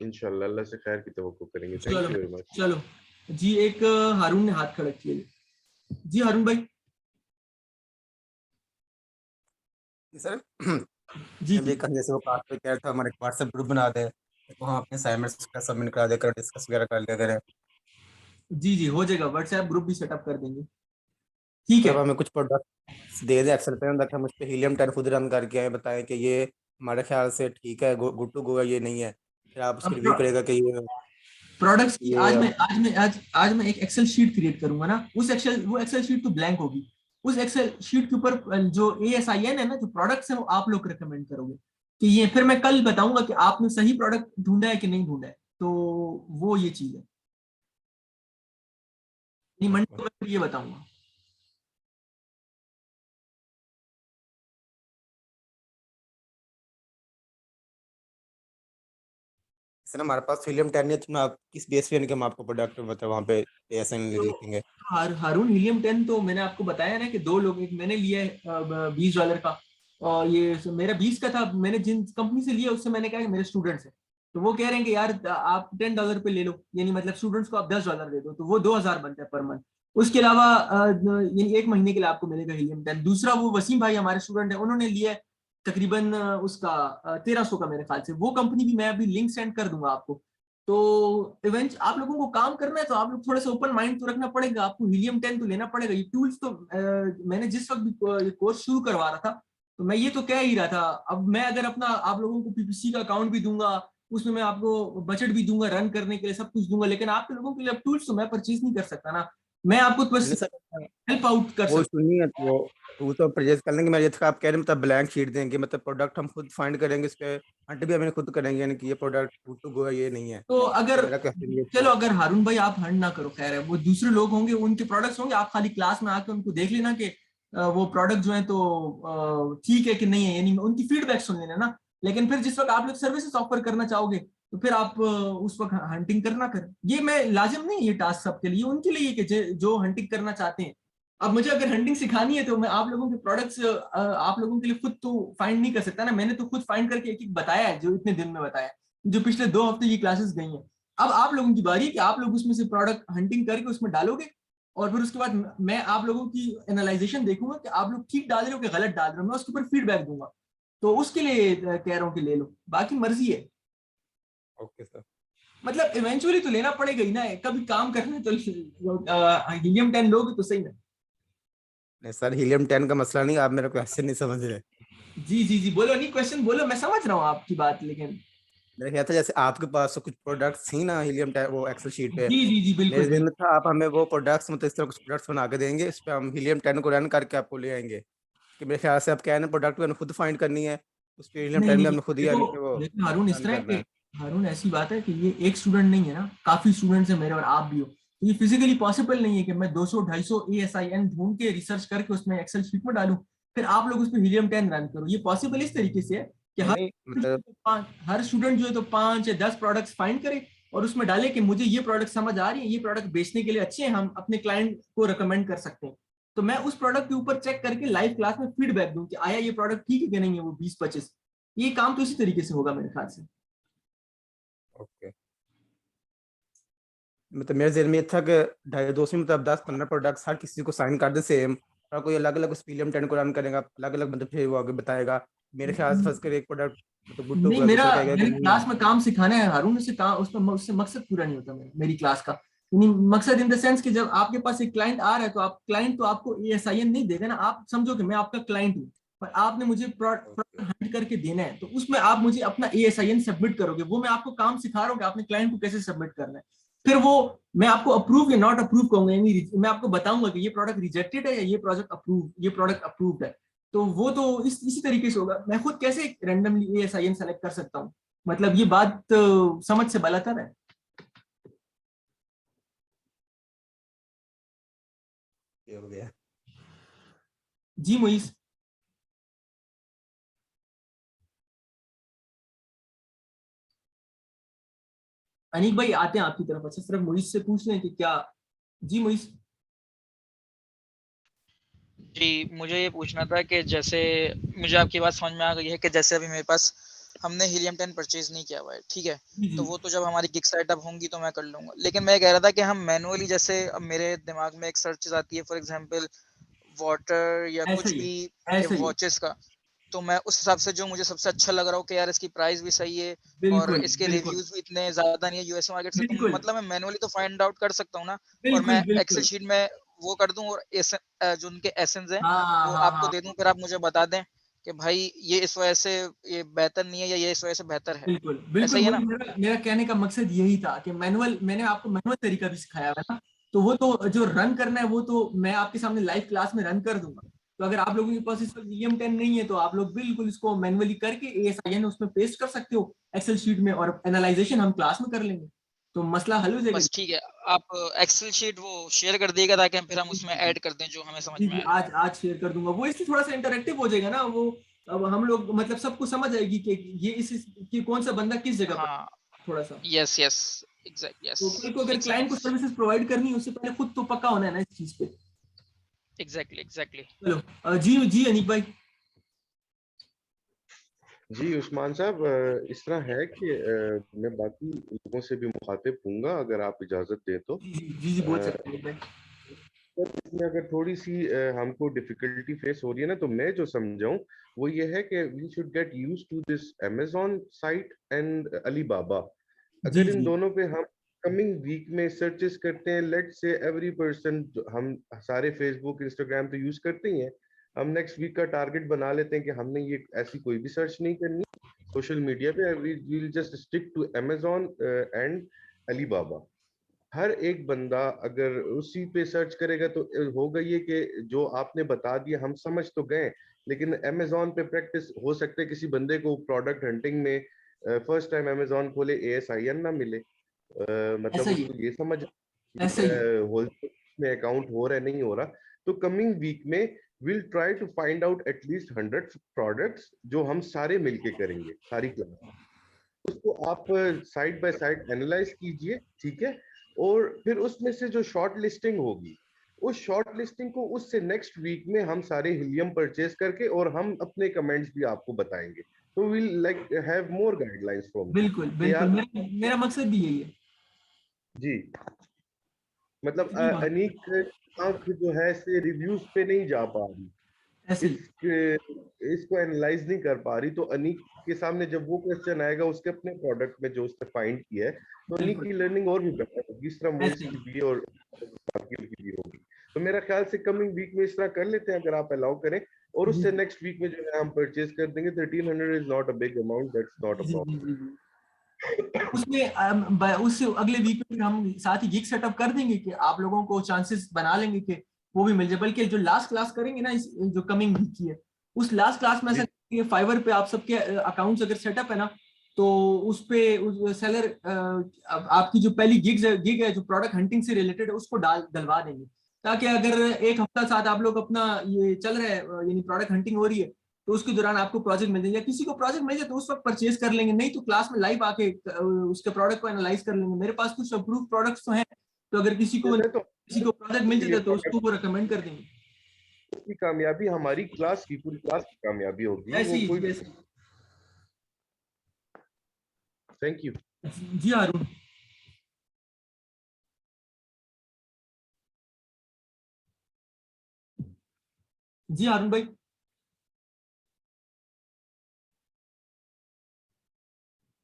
Speaker 2: इंशाल्लाह अल्लाह से खैर की तवक्को करेंगे।
Speaker 1: चलो
Speaker 2: थैंक यू वेरी मच।
Speaker 1: चलो। जी एक हारून ने हाथ खड़ा किया। जी हारून भाई।
Speaker 3: सर
Speaker 1: जी
Speaker 3: मैं भी
Speaker 1: जी।
Speaker 3: कल जैसे वो क्लास पे कह रहा था हमारे व्हाट्सएप ग्रुप बना दे, तो वहाँ अपने असाइनमेंट्स का सबमिट करा देकर डिस्कस वगैरह कर लिया करें।
Speaker 1: जी जी हो जाएगा, व्हाट्सएप ग्रुप भी सेटअप कर देंगे। ठीक
Speaker 3: और अब
Speaker 1: है।
Speaker 3: हमें कुछ प्रोडक्ट दे दे एक्सेल पे, ताकि हम उस पर हीलियम 10 खुद रन करके आए, बताएं कि ये हमारे ख्याल से ठीक है, गुड टू गो है, ये नहीं है। फिर आप उसकी रिव्यू
Speaker 1: अब
Speaker 3: करेगा कि
Speaker 1: प्रोडक्ट्स की
Speaker 3: ये
Speaker 1: आज मैं एक एक्सेल शीट क्रिएट करूंगा ना, वो एक्सेल शीट तो ब्लैंक होगी, उस एक्सेल शीट के ऊपर जो ASIN है ना, जो प्रोडक्ट्स है वो आप लोग रिकमेंड करोगे कि ये, फिर मैं कल बताऊंगा कि आपने सही प्रोडक्ट ढूंढा है कि नहीं ढूंढा है, तो वो ये चीज है, नहीं मंडे को मैं फिर ये बताऊंगा।
Speaker 3: जैसे ना हमारे पास हीलियम 10 है, तो आप किस बेस पे यानी कि हम आपको प्रोडक्ट मतलब वहाँ पे एएसएन
Speaker 1: तो
Speaker 3: लिखेंगे?
Speaker 1: हारून हीलियम 10 तो मैंने आपको बताया ना कि दो लोग, एक मैंने लिया है $20 का, और ये मेरा 20 का था। मैंने जिन कंपनी से लिया उससे मैंने कहा कि मेरे स्टूडेंट्स हैं, तो वो कह रहे हैं कि यार आप $10 पे ले लो, यानी मतलब स्टूडेंट्स को आप $10 दे दो, तो वो 2000 बनता है पर मंथ। उसके अलावा यानी 1 महीने के लिए आपको मिलेगा हीलियम 10। दूसरा वो वसीम भाई हमारे स्टूडेंट है, उन्होंने लिया है तकरीबन उसका 1300 का मेरे ख्याल से। वो कंपनी भी मैं अभी लिंक सेंड कर दूंगा आपको। तो इवेंट आप लोगों को काम करना है तो आप लोग थोड़े से ओपन माइंड तो रखना पड़ेगा, आपको हीलियम 10 तो लेना पड़ेगा। ये टूल्स तो मैंने जिस वक्त भी कोर्स शुरू करवा रहा था तो मैं ये तो कह ही रहा था। अब मैं अगर अपना आप लोगों को पीपीसी का अकाउंट भी दूंगा, उसमें मैं आपको बजट भी दूंगा, रन करने के लिए सब कुछ दूंगा, लेकिन आप लोगों के लिए अब टूल्स तो मैं परचेज नहीं कर सकता ना। मैं आपको बस
Speaker 3: नहीं सर,
Speaker 1: हेल्प आउट कर
Speaker 3: वो
Speaker 1: सकता
Speaker 3: सुनिए, वो तो परचेज कर लेंगे। मैं ये था आप कह रहे हैं मतलब ब्लैंक शीट देंगे, मतलब प्रोडक्ट हम खुद फाइंड करेंगे, इस पे हंट भी हमें खुद करेंगे, यानी कि ये प्रोडक्ट गुड टू गो है ये नहीं है।
Speaker 1: हूँ। तो
Speaker 3: तो
Speaker 1: अगर
Speaker 3: मेरा क्वेश्चन ये
Speaker 1: चलो,
Speaker 3: था।
Speaker 1: अगर हारून भाई आप हंड ना करो, खैर है, वो दूसरे लोग होंगे, उनके प्रोडक्ट्स होंगे, आप खाली क्लास में आके उनको देख लेना कि वो प्रोडक्ट जो है तो ठीक है कि नहीं है, यानी उनकी फीडबैक सुन लेना ना। लेकिन फिर जिस वक्त आप लोग सर्विसेज ऑफर करना चाहोगे तो फिर आप उस वक्त हंटिंग करना करें। ये मैं लाजिम नहीं है ये टास्क सबके लिए, उनके लिए कि जो हंटिंग करना चाहते हैं। अब मुझे अगर हंटिंग सिखानी है तो मैं आप लोगों के प्रोडक्ट्स आप लोगों के लिए खुद तो फाइंड नहीं कर सकता ना। मैंने तो खुद फाइंड करके एक एक बताया है, जो इतने दिन में बताया, जो पिछले 2 हफ्ते ये क्लासेस गई हैं। अब आप लोगों की बारी है कि आप लोग उसमें से प्रोडक्ट हंटिंग करके उसमें डालोगे, और फिर उसके बाद मैं आप लोगों की एनालाइजेशन देखूंगा कि आप लोग ठीक डाल रहे हो कि गलत डाल रहे हो, मैं उसके ऊपर फीडबैक दूंगा। तो उसके लिए कह रहा हूँ कि ले लो, बाकी मर्जी है।
Speaker 3: Okay sir.
Speaker 1: मतलब इवेंचुअली तो लेना पड़ेगा ही ना, कभी काम करना है तो हीलियम 10 लोगे तो सही ना।
Speaker 3: नहीं सर, हीलियम 10 का मसला नहीं, आप मेरा क्वेश्चन नहीं समझ रहे।
Speaker 1: जी जी जी, बोलो, नहीं क्वेश्चन बोलो, मैं समझ रहा हूँ आपकी बात, लेकिन
Speaker 3: मेरा ख्याल था जैसे आपके पास तो कुछ प्रोडक्ट्स थी ना हीलियम 10 वो एक्सेल शीट पे,
Speaker 1: जी जी जी,
Speaker 3: मेरे
Speaker 1: बिल्कुल
Speaker 3: जहन
Speaker 1: बिल्कुल।
Speaker 3: में था आप हमें वो प्रोडक्ट्स मतलब इस तरह कुछ प्रोडक्ट्स बना के देंगे, इस पे हम हीलियम 10 को रन करके आपको ले आएंगे। कि मेरे ख्याल से आप क्या है ना, प्रोडक्ट को हमें खुद फाइंड करनी है, उस पे हीलियम
Speaker 1: नहीं
Speaker 3: 10 में
Speaker 1: नहीं,
Speaker 3: हमने खुद ही
Speaker 1: देखो
Speaker 3: यानी कि वो
Speaker 1: देखो हारून, इस
Speaker 3: रन
Speaker 1: तरह है
Speaker 3: करना
Speaker 1: कि
Speaker 3: है।
Speaker 1: हारून ऐसी बात है कि ये एक स्टूडेंट नहीं है ना, काफी स्टूडेंट्स हैं मेरे और आप भी हो। तो ये फिजिकली पॉसिबल नहीं है कि मैं 200-250 ASIN ढूंढ के रिसर्च करके उसमें एक्सेल शीट में डालूं, फिर आप लोग उस पर हीलियम 10 रन करो। ये पॉसिबल इस तरीके से है कि
Speaker 3: नहीं नहीं मतलब,
Speaker 1: हर स्टूडेंट जो है तो 5 या 10 प्रोडक्ट्स फाइंड करे और उसमें डाले कि मुझे ये प्रोडक्ट समझ आ रही है, ये प्रोडक्ट बेचने के लिए अच्छे हैं, हम अपने क्लाइंट को रिकमेंड कर सकते हैं। तो मैं उस प्रोडक्ट के ऊपर चेक करके लाइव क्लास में फीडबैक दूं कि आया ये प्रोडक्ट ठीक है कि नहीं है, वो 20-25। ये काम तो इसी तरीके से होगा मेरे ख्याल से।
Speaker 3: ओके, मतलब मेरे जहन में ये था कि 250 में मतलब 10-15 प्रोडक्ट्स हर किसी को साइन कर दे सेम, और कोई अलग अलग उस हीलियम 10 को रन करेगा, अलग अलग मतलब फिर वो आगे बताएगा। मेरे ख्याल से फर्स्ट कर एक प्रोडक्ट मतलब गुड टू
Speaker 1: नहीं,
Speaker 3: गो,
Speaker 1: मेरा
Speaker 3: दूसरा कहेगा कि
Speaker 1: मैंने
Speaker 3: नहीं।
Speaker 1: क्लास में काम सिखाना है हारून, उससे काम उसमें उससे मकसद पूरा नहीं होता मेरी क्लास का। यानी मकसद इन द सेंस कि जब आपके पास एक क्लाइंट आ रहा है तो आप क्लाइंट तो आपको ASIN नहीं देगा ना, आप समझो कि मैं आपका क्लाइंट हूँ, पर आपने मुझे प्रोडक्ट हंट करके देना है, तो उसमें आप मुझे अपना ASIN सबमिट करोगे। वो मैं आपको काम सिखा रहा हूँ कि आपने क्लाइंट को कैसे सबमिट करना है। फिर वो मैं आपको अप्रूव या नॉट अप्रूव कहूंगा, यानी मैं आपको बताऊंगा कि ये प्रोडक्ट रिजेक्टेड है या ये प्रोडक्ट अप्रूव्ड है। तो वो तो इसी तरीके से होगा। मैं खुद कैसे रैंडमली ASIN सेलेक्ट कर सकता हूँ, मतलब ये बात समझ से बालातर है।
Speaker 3: ये हो गया।
Speaker 1: जी मुइस। अनीक भाई आते हैं आपकी तरफ, अच्छा सिर्फ मुइस से पूछ लें कि क्या। जी मुइस।
Speaker 4: जी, मुझे ये पूछना था कि जैसे मुझे आपकी बात समझ में आ गई है कि जैसे अभी मेरे पास हमने हीलियम 10 परचेज नहीं किया हुआ है, ठीक है?
Speaker 1: जी जी
Speaker 4: तो वो तो जब हमारी गिग सेटअप होंगी तो मैं कर लूँगा। लेकिन मैं कह रहा था कि हम मैनुअली, जैसे अब मेरे दिमाग में एक सर्चेज़ आती है फॉर एग्ज़ाम्पल वाटर या
Speaker 1: ऐसा
Speaker 4: कुछ
Speaker 1: ही
Speaker 4: भी
Speaker 1: है, ऐसा ही है।
Speaker 4: वॉचेस का, तो मैं उस हिसाब से जो मुझे सबसे अच्छा लग रहा हो कि यार इसकी प्राइस भी सही है और
Speaker 1: बिल्कुल
Speaker 4: इसके
Speaker 1: बिल्कुल
Speaker 4: रिव्यूज़ भी इतने ज़्यादा नहीं है यूएसए मार्केट से, तो
Speaker 1: बिल्कुल
Speaker 4: मतलब मैं मैनुअली तो फाइंड आउट कर सकता हूँ ना, और मैं
Speaker 1: बिल्कुल
Speaker 4: एक्सेल
Speaker 1: बिल्कुल।
Speaker 4: शीट में वो कर दूँ और जो उनके एसेंस हैं
Speaker 1: हाँ
Speaker 4: वो
Speaker 1: हाँ
Speaker 4: आपको
Speaker 1: हाँ,
Speaker 4: दे दूँ, फिर आप मुझे बता दें कि भाई ये इस वजह से ये बेहतर नहीं है या ये इस वजह से बेहतर है।
Speaker 1: बिल्कुल
Speaker 4: ऐसा
Speaker 1: बिल्कुल।
Speaker 4: ही है
Speaker 1: मुझे
Speaker 4: ना?
Speaker 1: मेरा मेरा कहने का मकसद यही था कि मैनुअल, मैंने आपको मैनुअल तरीका भी सिखाया है ना, तो वो तो जो रन करना है वो तो मैं आपके सामने लाइव क्लास में रन कर दूंगा। तो अगर आप लोगों के पास इस वक्त हीलियम 10 नहीं है तो आप लोग बिल्कुल इसको मैनुअली करके ASIN उसमें पेस्ट कर सकते हो एक्सेल शीट में, और एनालाइजेशन हम क्लास में कर लेंगे, तो मसला हल हो जाएगा।
Speaker 4: बस ठीक है, आप एक्सेल शीट वो शेयर कर दिएगा ताकि फिर हम
Speaker 1: जी
Speaker 4: उसमें
Speaker 1: जी
Speaker 4: ऐड कर दें जो हमें समझ
Speaker 1: जी
Speaker 4: में
Speaker 1: जी,
Speaker 4: आए।
Speaker 1: आज शेयर कर दूंगा वो, इसलिए थोड़ा सा इंटरेक्टिव हो जाएगा ना वो। अब हम लोग मतलब सबको समझ आएगी कि ये इस कि कौन सा बंदा किस जगह पर।
Speaker 4: हाँ,
Speaker 1: थोड़ा सा।
Speaker 4: यस यस एग्जैक्ट
Speaker 1: तो कल को अगर क्लाइंट को सर्विसेज प्रोवाइड करनी है उससे पहले खुद तो पक्का होना है ना इस चीज पे।
Speaker 4: एग्जैक्टली
Speaker 1: चलो जी अनीक भाई।
Speaker 2: जी उस्मान साहब, इस तरह है कि मैं बाकी लोगों से भी मुखातिब हूँगा अगर आप इजाजत दें तो।
Speaker 1: जी बोल सकते हैं भाई।
Speaker 2: सर, इसमें अगर थोड़ी सी हमको डिफिकल्टी फेस हो रही है ना, तो मैं जो समझाऊं वो ये है कि we should get use to this Amazon site and Alibaba. अगर इन
Speaker 1: जी
Speaker 2: दोनों पे हम कमिंग वीक में सर्चेस करते हैं, लेट से एवरी पर्सन, हम सारे फेसबुक इंस्टाग्राम तो यूज करते ही हैं, हम नेक्स्ट वीक का टारगेट बना लेते हैं कि हमने ये ऐसी कोई भी सर्च नहीं करनी सोशल मीडिया पे, we will just stick to Amazon and Alibaba. हर एक बंदा अगर उसी पे सर्च करेगा तो होगा ये कि जो आपने बता दिया हम समझ तो गए, लेकिन अमेजोन पे प्रैक्टिस हो सकता है किसी बंदे को प्रोडक्ट हंटिंग में फर्स्ट टाइम अमेजोन खोले ASIN ना मिले, मतलब
Speaker 1: ऐसा ही है,
Speaker 2: उसको ये समझ
Speaker 1: ऐसा ही है।
Speaker 2: होलसेल में अकाउंट हो रहा है नहीं हो रहा। तो कमिंग वीक में will try to find out at least 100 products जो हम सारे मिलके करेंगे, सारी क्लास उसको आप साइड बाय साइड एनालाइज कीजिए, ठीक है। और फिर उसमें से जो शॉर्ट लिस्टिंग होगी, उस शॉर्ट लिस्टिंग को उससे नेक्स्ट वीक में हम सारे हीलियम परचेज करके और हम अपने कमेंट्स भी आपको बताएंगे। तो will like have more guidelines from you
Speaker 1: बिल्कुल
Speaker 2: कि
Speaker 1: बिल्कुल,
Speaker 2: यार
Speaker 1: मेरा मकसद भी यही है।
Speaker 2: जी, मतलब
Speaker 1: जी हाँ,
Speaker 2: अनीक आंख जो है से रिव्यूज पे नहीं जा पा रही,
Speaker 1: ऐसे ही।
Speaker 2: इस इसको एनालाइज नहीं कर पा रही, तो अनीक के सामने जब वो क्वेश्चन आएगा उसके अपने प्रोडक्ट में जो उसने फाइंड किया है, तो अनीक
Speaker 1: बिल्कुल
Speaker 2: की लर्निंग और भी बेटर होगी, इस तरह
Speaker 1: ऐसे
Speaker 2: मोइस
Speaker 1: ही।
Speaker 2: की भी और बाकियों की भी होगी। तो मेरा ख्याल से कमिंग वीक में इस तरह कर लेते हैं अगर आप अलाउ करें, और
Speaker 1: जी
Speaker 2: उससे नेक्स्ट वीक में जो है हम परचेज कर देंगे। 1300 is not a big amount, that's not a
Speaker 1: जी। उसमें उससे अगले वीक में फिर हम साथ ही गिग सेटअप कर देंगे कि आप लोगों को चांसेस बना लेंगे कि वो भी मिल जाए। बल्कि जो लास्ट क्लास करेंगे ना इस जो कमिंग वीक की है, उस लास्ट क्लास में ऐसा
Speaker 2: जी
Speaker 1: करेंगे, फाइवर पे आप सबके अकाउंट्स अगर सेटअप है ना, तो उस पे उस सेलर आपकी जो पहली गिग है जो प्रोडक्ट हंटिंग से रिलेटेड है उसको डलवा देंगे, ताकि अगर एक हफ्ता साथ आप लोग अपना ये चल रहा है यानी प्रोडक्ट हंटिंग हो रही है, तो उसके दौरान आपको प्रोजेक्ट मिल जाए, या किसी को प्रोजेक्ट मिल जाए तो उस वक्त परचेज कर लेंगे, नहीं तो क्लास में लाइव आके उसके प्रोडक्ट को एनालाइज कर लेंगे। मेरे पास कुछ अप्रूव प्रोडक्ट्स तो हैं, तो अगर
Speaker 2: मैं तो
Speaker 1: किसी को प्रोजेक्ट मिल
Speaker 2: के लिए
Speaker 1: जाता है तो उसको वो रिकमेंड कर देंगे।
Speaker 2: की कामयाबी हमारी क्लास की, पूरी क्लास की कामयाबी होगी,
Speaker 1: ऐसे
Speaker 2: वो
Speaker 1: ही
Speaker 2: कोई।
Speaker 1: जी, ऐसे
Speaker 2: थैंक यू।
Speaker 1: ही। जी हारून। जी हारून भाई।